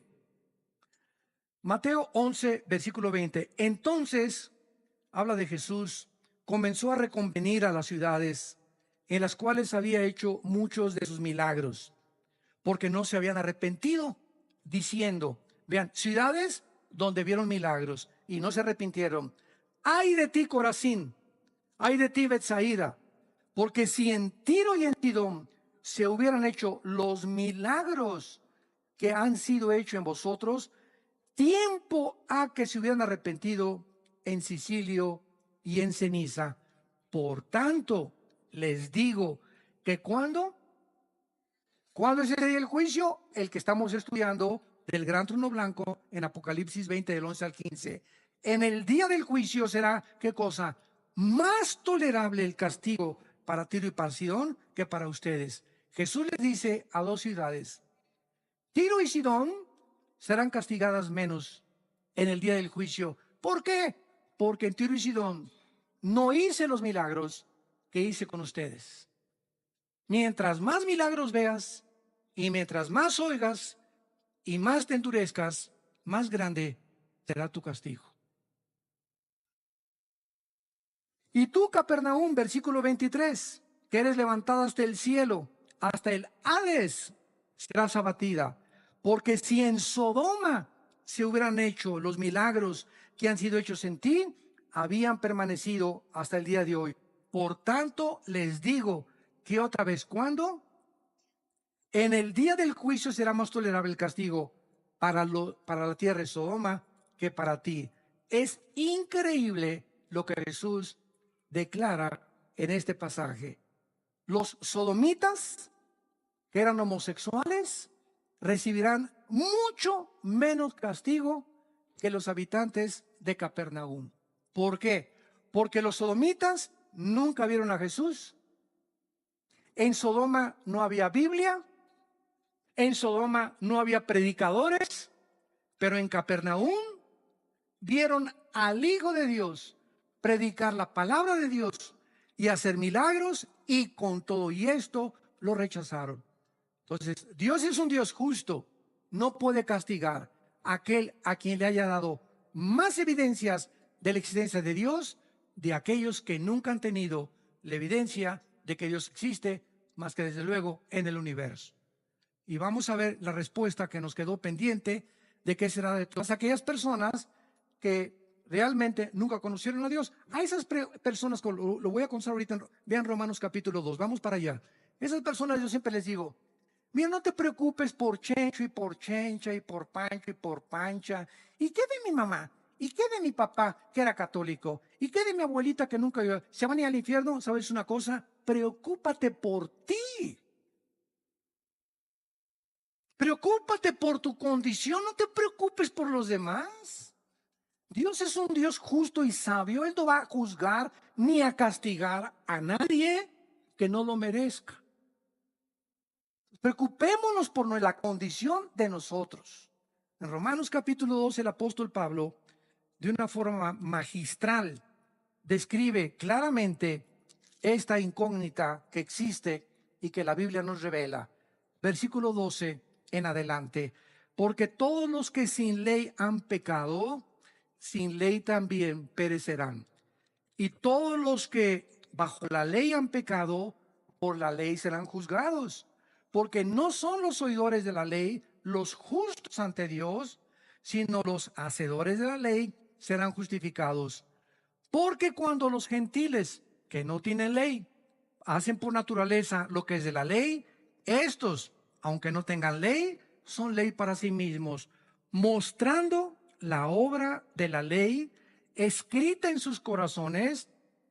Mateo 11, versículo 20. Entonces, habla de Jesús, comenzó a reconvenir a las ciudades en las cuales había hecho muchos de sus milagros, porque no se habían arrepentido, diciendo, vean, ciudades donde vieron milagros y no se arrepintieron. Ay de ti, Corazín, ay de ti, Betsaida, porque si en Tiro y en Sidón se hubieran hecho los milagros que han sido hechos en vosotros, tiempo ha que se hubieran arrepentido en Sicilio y en ceniza. Por tanto, les digo que ¿cuándo es el día del juicio? El que estamos estudiando del gran trono blanco en Apocalipsis 20, del 11 al 15. En el día del juicio será, ¿qué cosa? Más tolerable el castigo para Tiro y para Sidón que para ustedes. Jesús les dice a 2 ciudades: Tiro y Sidón serán castigadas menos en el día del juicio. ¿Por qué? Porque en Tiro y Sidón no hice los milagros que hice con ustedes. Mientras más milagros veas y mientras más oigas y más te endurezcas, más grande será tu castigo. Y tú, Capernaum, versículo 23, que eres levantada hasta el cielo, hasta el Hades serás abatida. Porque si en Sodoma se hubieran hecho los milagros que han sido hechos en ti, habían permanecido hasta el día de hoy. Por tanto, les digo que otra vez, ¿cuándo? En el día del juicio será más tolerable el castigo para la tierra de Sodoma que para ti. Es increíble lo que Jesús declara en este pasaje. Los sodomitas, que eran homosexuales, recibirán mucho menos castigo que los habitantes de Capernaum. ¿Por qué? Porque los sodomitas nunca vieron a Jesús En Sodoma no había Biblia, en Sodoma no había predicadores, pero en Capernaum vieron al Hijo de Dios predicar la palabra de Dios y hacer milagros, y con todo y esto lo rechazaron. Entonces, Dios es un Dios justo, no puede castigar a aquel a quien le haya dado más evidencias de la existencia de Dios, de aquellos que nunca han tenido la evidencia de que Dios existe, más que desde luego en el universo. Y vamos a ver la respuesta que nos quedó pendiente de qué será de todas aquellas personas que realmente nunca conocieron a Dios. A esas personas, lo voy a contar ahorita, vean Romanos capítulo 2, vamos para allá. Esas personas yo siempre les digo, mira, no te preocupes por Chencho y por Chencha y por Pancho y por Pancha. ¿Y qué de mi mamá? ¿Y qué de mi papá que era católico? ¿Y qué de mi abuelita que nunca iba? ¿Se van a ir al infierno? ¿Sabes una cosa? Preocúpate por ti. Preocúpate por tu condición, no te preocupes por los demás. Dios es un Dios justo y sabio. Él no va a juzgar ni a castigar a nadie que no lo merezca. Preocupémonos por la condición de nosotros. En Romanos capítulo 2, el apóstol Pablo, de una forma magistral, describe claramente esta incógnita que existe y que la Biblia nos revela. Versículo 12 en adelante. Porque todos los que sin ley han pecado, sin ley también perecerán. Y todos los que bajo la ley han pecado, por la ley serán juzgados. Porque no son los oidores de la ley los justos ante Dios, sino los hacedores de la ley serán justificados. Porque cuando los gentiles que no tienen ley hacen por naturaleza lo que es de la ley, estos, aunque no tengan ley, son ley para sí mismos, mostrando la obra de la ley escrita en sus corazones,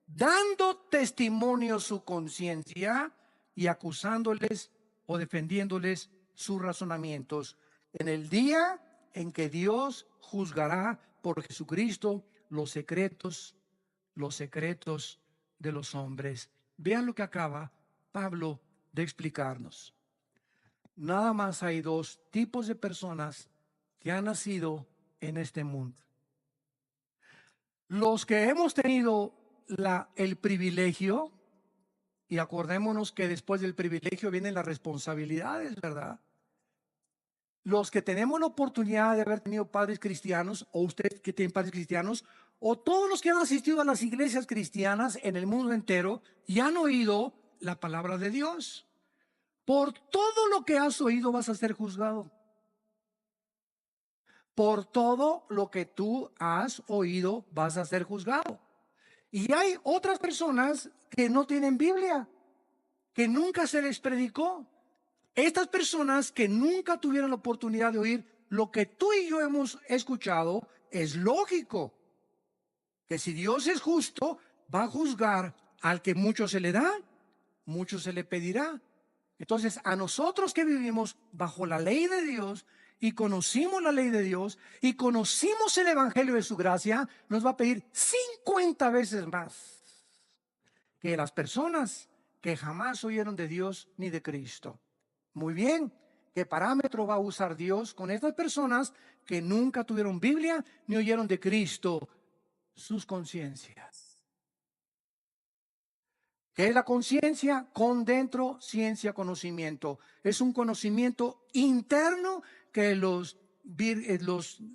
dando testimonio su conciencia y acusándoles o defendiéndoles sus razonamientos en el día en que Dios juzgará por Jesucristo los secretos de los hombres. Vean lo que acaba Pablo de explicarnos. Nada más hay dos tipos de personas que han nacido en este mundo. Los que hemos tenido el privilegio, y acordémonos que después del privilegio vienen las responsabilidades, ¿verdad? Los que tenemos la oportunidad de haber tenido padres cristianos, o ustedes que tienen padres cristianos, o todos los que han asistido a las iglesias cristianas en el mundo entero y han oído la palabra de Dios. Por todo lo que has oído vas a ser juzgado. Por todo lo que tú has oído vas a ser juzgado. Y hay otras personas que no tienen Biblia, que nunca se les predicó. Estas personas que nunca tuvieron la oportunidad de oír lo que tú y yo hemos escuchado, es lógico que si Dios es justo, va a juzgar al que mucho se le da, mucho se le pedirá. Entonces, a nosotros que vivimos bajo la ley de Dios y conocimos la ley de Dios y conocimos el evangelio de su gracia, nos va a pedir 50 veces más que las personas que jamás oyeron de Dios ni de Cristo. Muy bien, ¿qué parámetro va a usar Dios con estas personas que nunca tuvieron Biblia ni oyeron de Cristo? Sus conciencias. ¿Qué es la conciencia? Con dentro, ciencia, conocimiento. Es un conocimiento interno que los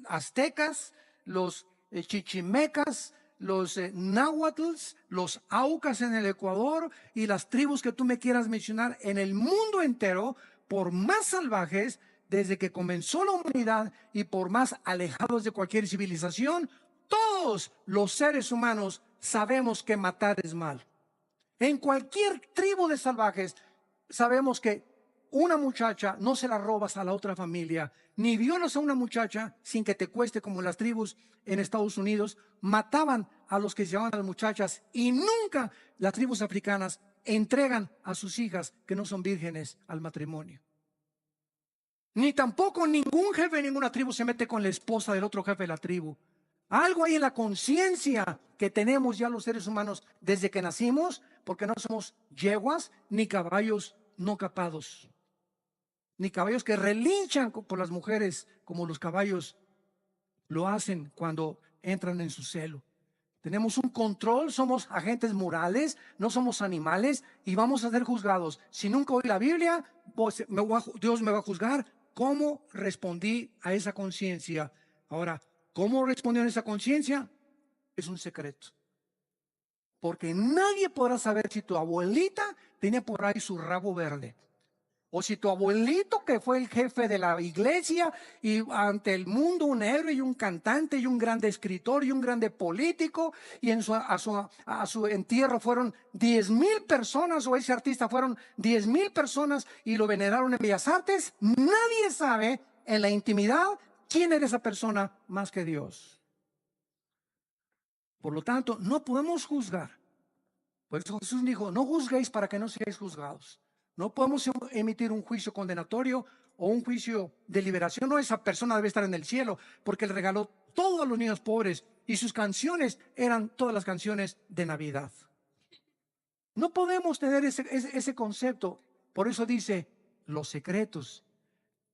aztecas, los chichimecas, los náhuatls, los aucas en el Ecuador y las tribus que tú me quieras mencionar en el mundo entero, por más salvajes desde que comenzó la humanidad y por más alejados de cualquier civilización, todos los seres humanos sabemos que matar es mal. En cualquier tribu de salvajes sabemos que una muchacha no se la robas a la otra familia, ni violas a una muchacha sin que te cueste, como las tribus en Estados Unidos mataban a los que se llevaban a las muchachas, y nunca las tribus africanas entregan a sus hijas que no son vírgenes al matrimonio. Ni tampoco ningún jefe de ninguna tribu se mete con la esposa del otro jefe de la tribu. Algo hay en la conciencia que tenemos ya los seres humanos desde que nacimos, porque no somos yeguas ni caballos no capados, ni caballos que relinchan por las mujeres como los caballos lo hacen cuando entran en su celo. Tenemos un control, somos agentes morales, no somos animales y vamos a ser juzgados. Si nunca oí la Biblia, pues Dios me va a juzgar. ¿Cómo respondí a esa conciencia? Ahora, ¿cómo respondió a esa conciencia? Es un secreto. Porque nadie podrá saber si tu abuelita tenía por ahí su rabo verde. O si tu abuelito, que fue el jefe de la iglesia y ante el mundo un héroe y un cantante y un grande escritor y un grande político, y a su entierro fueron 10,000 personas, o ese artista fueron 10,000 personas y lo veneraron en Bellas Artes, nadie sabe en la intimidad quién era esa persona más que Dios. Por lo tanto, no podemos juzgar. Por eso Jesús dijo, no juzguéis para que no seáis juzgados. No podemos emitir un juicio condenatorio o un juicio de liberación. No, esa persona debe estar en el cielo porque le regaló todo a los niños pobres y sus canciones eran todas las canciones de Navidad. No podemos tener ese concepto. Por eso dice, los secretos.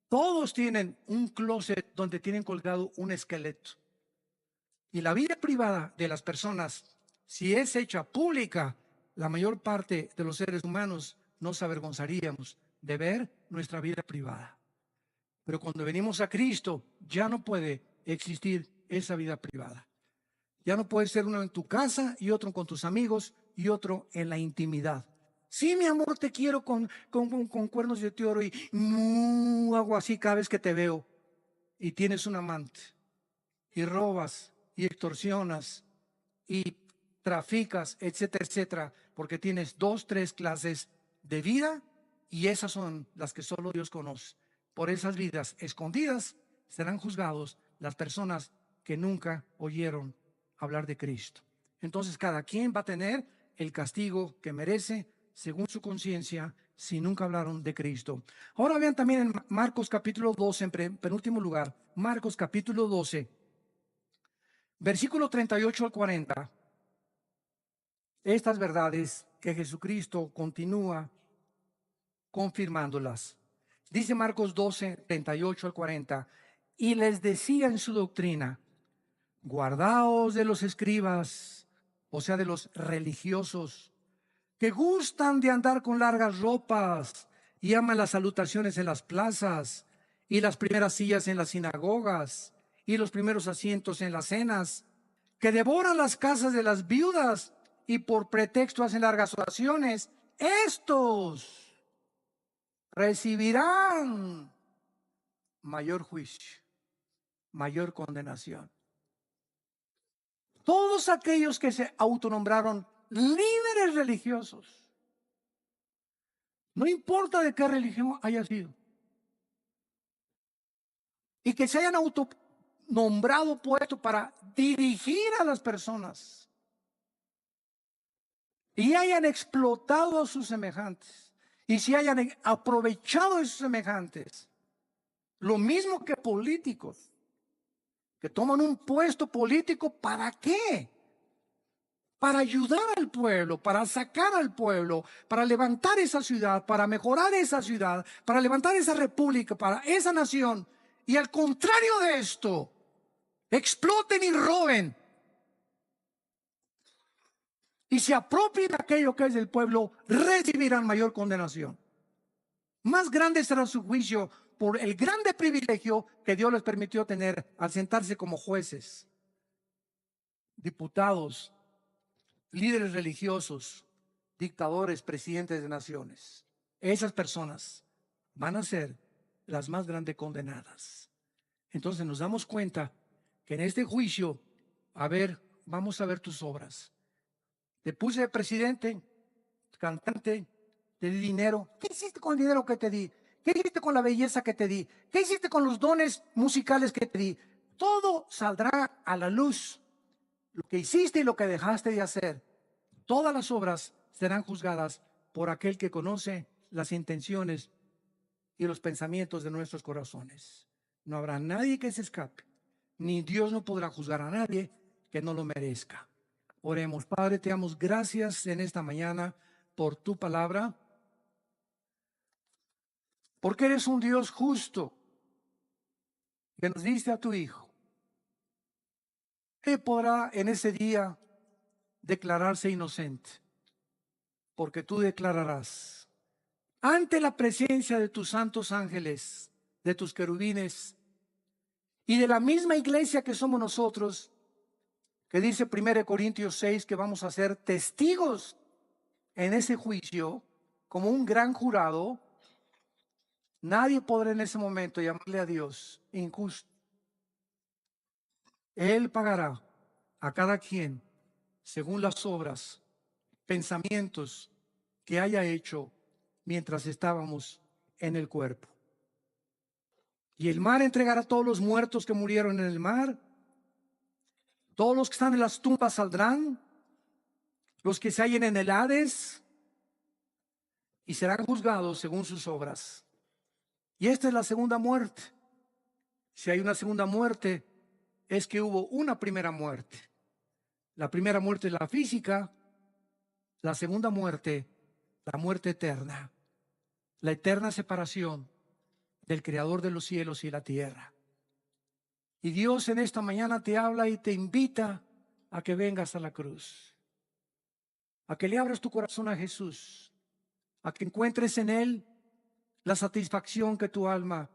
Todos tienen un closet donde tienen colgado un esqueleto. Y la vida privada de las personas, si es hecha pública, la mayor parte de los seres humanos nos avergonzaríamos de ver nuestra vida privada. Pero cuando venimos a Cristo, ya no puede existir esa vida privada. Ya no puede ser uno en tu casa y otro con tus amigos y otro en la intimidad. Sí, mi amor, te quiero con cuernos de oro y hago así cada vez que te veo. Y tienes un amante y robas y extorsionas y traficas, etcétera, etcétera, porque tienes 2, 3 clases de vida y esas son las que solo Dios conoce. Por esas vidas escondidas serán juzgados las personas que nunca oyeron hablar de Cristo. Entonces cada quien va a tener el castigo que merece según su conciencia si nunca hablaron de Cristo. Ahora vean también en Marcos capítulo 12, en penúltimo lugar, Marcos capítulo 12, versículo 38 al 40. Estas verdades que Jesucristo continúa confirmándolas. Dice Marcos 12, 38 al 40. Y les decía en su doctrina, guardaos de los escribas, o sea, de los religiosos, que gustan de andar con largas ropas y aman las salutaciones en las plazas y las primeras sillas en las sinagogas y los primeros asientos en las cenas, que devoran las casas de las viudas y por pretexto hacen largas oraciones. Estos recibirán mayor juicio, mayor condenación. Todos aquellos que se autonombraron líderes religiosos, no importa de qué religión haya sido, y que se hayan autonombrado puesto para dirigir a las personas y hayan explotado a sus semejantes y se hayan aprovechado de sus semejantes, lo mismo que políticos que toman un puesto político, ¿para qué? Para ayudar al pueblo, para sacar al pueblo, para levantar esa ciudad, para mejorar esa ciudad, para levantar esa república, para esa nación. Y al contrario de esto, exploten y roben y se apropien de aquello que es del pueblo, recibirán mayor condenación. Más grande será su juicio por el grande privilegio que Dios les permitió tener al sentarse como jueces, diputados, líderes religiosos, dictadores, presidentes de naciones. Esas personas van a ser las más grandes condenadas. Entonces nos damos cuenta que en este juicio, vamos a ver tus obras. Te puse de presidente, cantante, te di dinero. ¿Qué hiciste con el dinero que te di? ¿Qué hiciste con la belleza que te di? ¿Qué hiciste con los dones musicales que te di? Todo saldrá a la luz. Lo que hiciste y lo que dejaste de hacer. Todas las obras serán juzgadas por aquel que conoce las intenciones y los pensamientos de nuestros corazones. No habrá nadie que se escape, ni Dios no podrá juzgar a nadie que no lo merezca. Oremos. Padre, te damos gracias en esta mañana por tu palabra, porque eres un Dios justo que nos diste a tu Hijo. Él podrá en ese día declararse inocente, porque tú declararás ante la presencia de tus santos ángeles, de tus querubines y de la misma iglesia que somos nosotros, que dice 1 Corintios 6 que vamos a ser testigos en ese juicio como un gran jurado. Nadie podrá en ese momento llamarle a Dios injusto. Él pagará a cada quien según las obras, pensamientos que haya hecho mientras estábamos en el cuerpo. Y el mar entregará a todos los muertos que murieron en el mar. Todos los que están en las tumbas saldrán, los que se hallen en el Hades, y serán juzgados según sus obras. Y esta es la segunda muerte. Si hay una segunda muerte, es que hubo una primera muerte. La primera muerte es la física, la segunda muerte, la muerte eterna, la eterna separación del Creador de los cielos y la tierra. Y Dios en esta mañana te habla y te invita a que vengas a la cruz, a que le abras tu corazón a Jesús, a que encuentres en Él la satisfacción que tu alma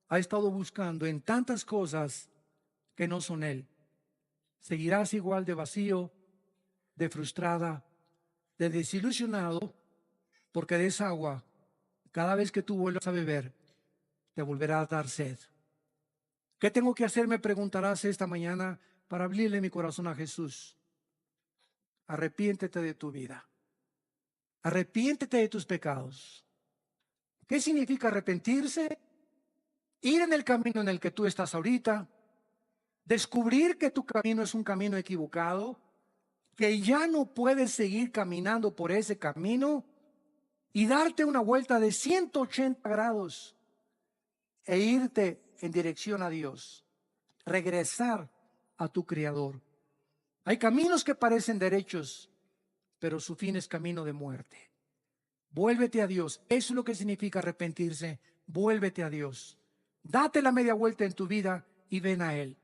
ha estado buscando en tantas cosas que no son Él. Seguirás igual de vacío, de frustrada, de desilusionado, porque de esa agua, cada vez que tú vuelvas a beber, te volverá a dar sed. ¿Qué tengo que hacer? Me preguntarás esta mañana para abrirle mi corazón a Jesús. Arrepiéntete de tu vida. Arrepiéntete de tus pecados. ¿Qué significa arrepentirse? Ir en el camino en el que tú estás ahorita, descubrir que tu camino es un camino equivocado, que ya no puedes seguir caminando por ese camino y darte una vuelta de 180 grados e irte en dirección a Dios, regresar a tu Creador. Hay caminos que parecen derechos, pero su fin es camino de muerte. Vuélvete a Dios. Eso es lo que significa arrepentirse. Vuélvete a Dios. Date la media vuelta en tu vida y ven a Él.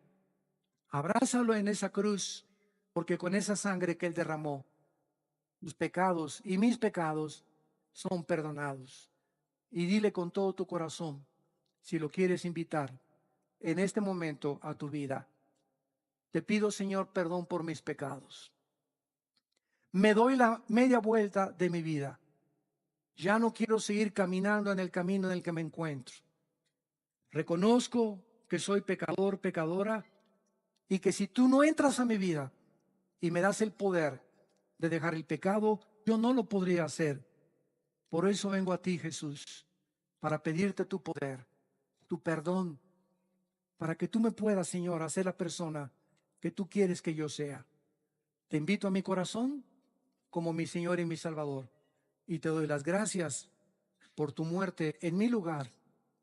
Abrázalo en esa cruz, porque con esa sangre que Él derramó, tus pecados y mis pecados son perdonados. Y dile con todo tu corazón, si lo quieres invitar en este momento a tu vida: te pido, Señor, perdón por mis pecados. Me doy la media vuelta de mi vida. Ya no quiero seguir caminando en el camino en el que me encuentro. Reconozco que soy pecador, pecadora, y que si tú no entras a mi vida y me das el poder de dejar el pecado, yo no lo podría hacer. Por eso vengo a ti, Jesús, para pedirte tu poder, tu perdón, para que tú me puedas, Señor, hacer la persona que tú quieres que yo sea. Te invito a mi corazón como mi Señor y mi Salvador, y te doy las gracias por tu muerte en mi lugar,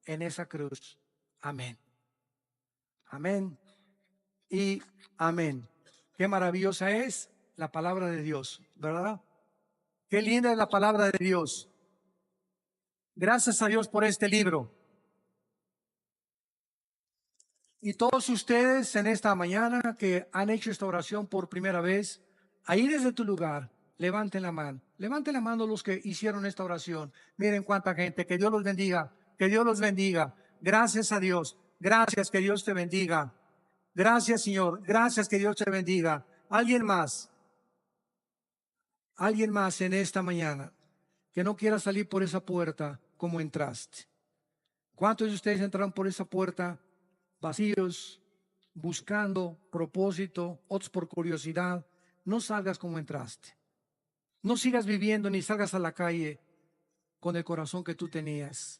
en esa cruz. Amén. Amén y amén. Qué maravillosa es la palabra de Dios, ¿verdad? Qué linda es la palabra de Dios. Gracias a Dios por este libro. Y todos ustedes en esta mañana que han hecho esta oración por primera vez, ahí desde tu lugar, levanten la mano. Levanten la mano los que hicieron esta oración. Miren cuánta gente. Que Dios los bendiga. Que Dios los bendiga. Gracias a Dios. Gracias, que Dios te bendiga. Gracias, Señor. Gracias, que Dios te bendiga. ¿Alguien más? ¿Alguien más en esta mañana que no quiera salir por esa puerta como entraste? ¿Cuántos de ustedes entraron por esa puerta vacíos, buscando propósito, otros por curiosidad? No salgas como entraste. No sigas viviendo ni salgas a la calle con el corazón que tú tenías.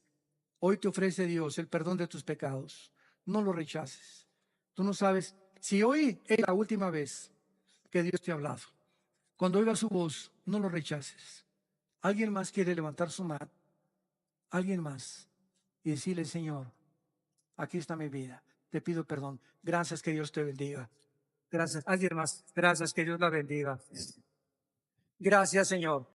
Hoy te ofrece Dios el perdón de tus pecados. No lo rechaces. Tú no sabes si hoy es la última vez que Dios te ha hablado. Cuando oigas su voz, no lo rechaces. ¿Alguien más quiere levantar su mano? ¿Alguien más? Y decirle: Señor, aquí está mi vida. Te pido perdón. Gracias, que Dios te bendiga. Gracias. ¿Alguien más? Gracias, que Dios la bendiga. Gracias, Señor.